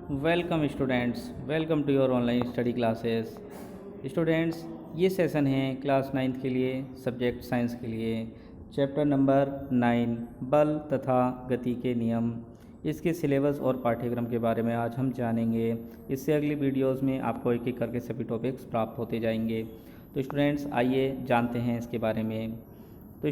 Welcome students, welcome to your online study classes. Students, ये session है class 9th के लिए, सब्जेक्ट साइंस के लिए। चैप्टर नंबर 9 बल तथा गति के नियम। इसके सिलेबस और पाठ्यक्रम के बारे में आज हम जानेंगे। इससे अगली वीडियोस में आपको एक एक करके सभी टॉपिक्स प्राप्त होते जाएंगे। तो स्टूडेंट्स, आइए जानते हैं इसके बारे में। तो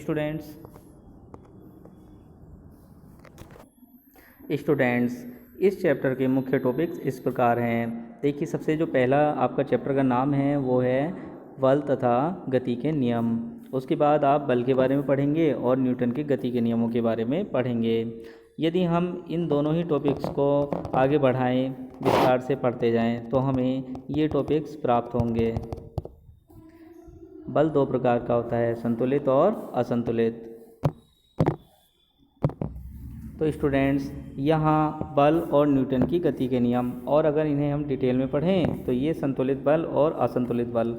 स्टूडेंट्स इस चैप्टर के मुख्य टॉपिक्स इस प्रकार हैं। देखिए, सबसे जो पहला आपका चैप्टर का नाम है वो है बल तथा गति के नियम। उसके बाद आप बल के बारे में पढ़ेंगे और न्यूटन के गति के नियमों के बारे में पढ़ेंगे। यदि हम इन दोनों ही टॉपिक्स को आगे बढ़ाएं, विस्तार से पढ़ते जाएं, तो हमें ये टॉपिक्स प्राप्त होंगे। बल दो प्रकार का होता है, संतुलित और असंतुलित। तो स्टूडेंट्स, यहाँ बल और न्यूटन की गति के नियम, और अगर इन्हें हम डिटेल में पढ़ें तो ये संतुलित बल और असंतुलित बल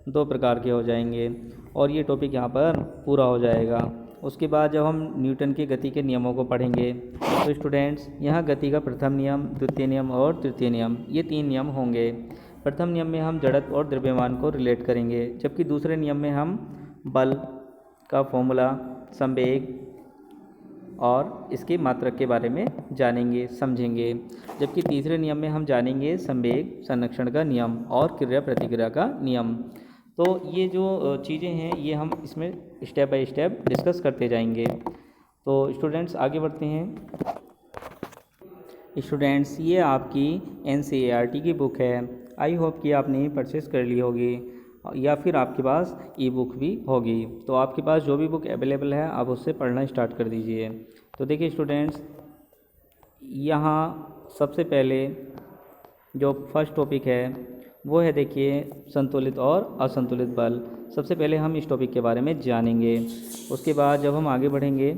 दो प्रकार के हो जाएंगे, और ये टॉपिक यहाँ पर पूरा हो जाएगा। उसके बाद जब हम न्यूटन की गति के नियमों को पढ़ेंगे तो स्टूडेंट्स, यहाँ गति का प्रथम नियम, द्वितीय नियम और तृतीय नियम, ये 3 नियम होंगे। प्रथम नियम में हम जड़त्व और द्रव्यमान को रिलेट करेंगे, जबकि दूसरे नियम में हम बल का फॉर्मूला, संवेग और इसके मात्रक के बारे में जानेंगे, समझेंगे। जबकि तीसरे नियम में हम जानेंगे संवेग, संरक्षण का नियम और क्रिया प्रतिक्रिया का नियम। तो ये जो चीज़ें हैं ये हम इसमें स्टेप बाय स्टेप डिस्कस करते जाएंगे। तो स्टूडेंट्स, आगे बढ़ते हैं। स्टूडेंट्स, ये आपकी NCERT की बुक है। आई होप कि आपने परचेस कर ली होगी या फिर आपके पास ई बुक भी होगी। तो आपके पास जो भी बुक अवेलेबल है आप उससे पढ़ना स्टार्ट कर दीजिए। तो देखिए स्टूडेंट्स, यहाँ सबसे पहले जो फर्स्ट टॉपिक है वो है, देखिए, संतुलित और असंतुलित बल। सबसे पहले हम इस टॉपिक के बारे में जानेंगे। उसके बाद जब हम आगे बढ़ेंगे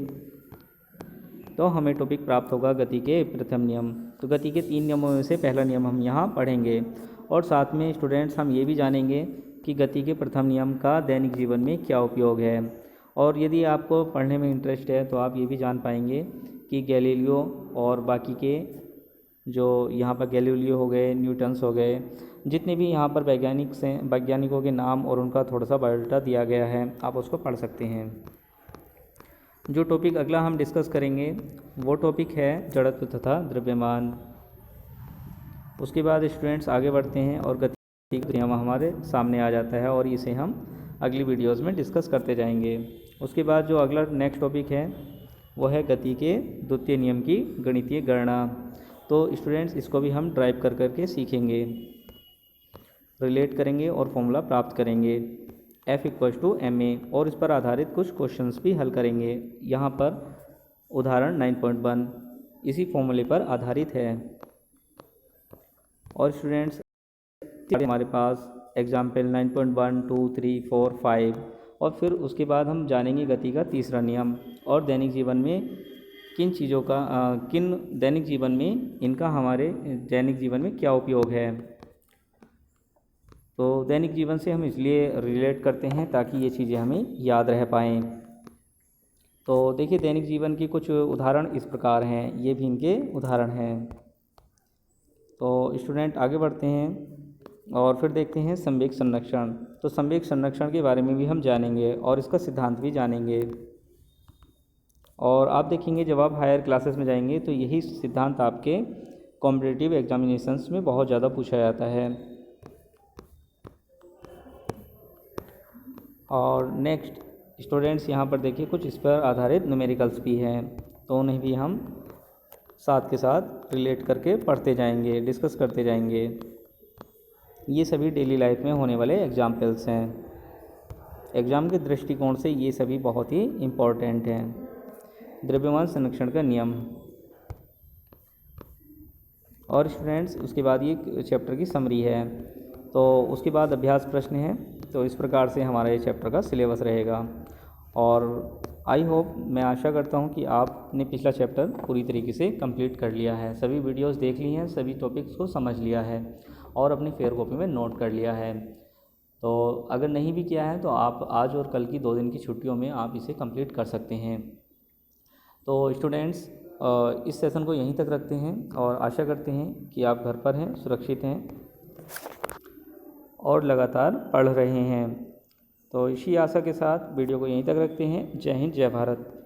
तो हमें टॉपिक प्राप्त होगा गति के प्रथम नियम। तो गति के 3 नियमों में से पहला नियम हम यहाँ पढ़ेंगे, और साथ में स्टूडेंट्स हम ये भी जानेंगे कि गति के प्रथम नियम का दैनिक जीवन में क्या उपयोग है। और यदि आपको पढ़ने में इंटरेस्ट है तो आप ये भी जान पाएंगे कि गैलीलियो और बाकी के जो यहाँ पर गैलीलियो हो गए, न्यूटन्स हो गए, जितने भी यहाँ पर वैज्ञानिकों के नाम और उनका थोड़ा सा बायोडाटा दिया गया है, आप उसको पढ़ सकते हैं। जो टॉपिक अगला हम डिस्कस करेंगे वो टॉपिक है जड़त्व तथा द्रव्यमान। उसके बाद स्टूडेंट्स आगे बढ़ते हैं और गति का नियम हमारे सामने आ जाता है, और इसे हम अगली वीडियोस में डिस्कस करते जाएंगे। उसके बाद जो अगला नेक्स्ट टॉपिक है वो है गति के द्वितीय नियम की गणितीय गणना। तो स्टूडेंट्स, इसको भी हम ड्राइव कर करके सीखेंगे, रिलेट करेंगे और फॉर्मूला प्राप्त करेंगे, F=ma, और इस पर आधारित कुछ क्वेश्चंस भी हल करेंगे। यहाँ पर उदाहरण 9.1 इसी फॉर्मूले पर आधारित है। और स्टूडेंट्स, हमारे पास एग्जाम्पल 9.1, 2, 3, 4, 5, और फिर उसके बाद हम जानेंगे गति का तीसरा नियम और दैनिक जीवन में किन दैनिक जीवन में इनका हमारे दैनिक जीवन में क्या उपयोग है। तो दैनिक जीवन से हम इसलिए रिलेट करते हैं ताकि ये चीज़ें हमें याद रह पाएँ। तो देखिए, दैनिक जीवन के कुछ उदाहरण इस प्रकार हैं, ये भी इनके उदाहरण हैं। तो स्टूडेंट आगे बढ़ते हैं और फिर देखते हैं संवेग संरक्षण। तो संवेग संरक्षण के बारे में भी हम जानेंगे और इसका सिद्धांत भी जानेंगे। और आप देखेंगे जब आप हायर क्लासेस में जाएंगे तो यही सिद्धांत आपके कॉम्पिटिटिव एग्जामिनेशंस में बहुत ज़्यादा पूछा जाता है। और नेक्स्ट स्टूडेंट्स, यहाँ पर देखिए कुछ इस पर आधारित न्यूमेरिकल्स भी हैं, तो उन्हें भी हम साथ के साथ रिलेट करके पढ़ते जाएंगे, डिस्कस करते जाएंगे। ये सभी डेली लाइफ में होने वाले एग्जाम्पल्स हैं। एग्ज़ाम के दृष्टिकोण से ये सभी बहुत ही इम्पॉर्टेंट हैं। द्रव्यमान संरक्षण का नियम। और स्टूडेंट्स, उसके बाद ये चैप्टर की समरी है। तो उसके बाद अभ्यास प्रश्न है। तो इस प्रकार से हमारा ये चैप्टर का सिलेबस रहेगा। और आई होप, मैं आशा करता हूँ कि आपने पिछला चैप्टर पूरी तरीके से कंप्लीट कर लिया है, सभी वीडियोस देख ली हैं, सभी टॉपिक्स को समझ लिया है और अपनी फेयर कॉपी में नोट कर लिया है। तो अगर नहीं भी किया है तो आप आज और कल की 2 दिन की छुट्टियों में आप इसे कंप्लीट कर सकते हैं। तो स्टूडेंट्स, इस सेशन को यहीं तक रखते हैं और आशा करते हैं कि आप घर पर हैं, सुरक्षित हैं और लगातार पढ़ रहे हैं। तो इसी आशा के साथ वीडियो को यहीं तक रखते हैं। जय हिंद, जय भारत।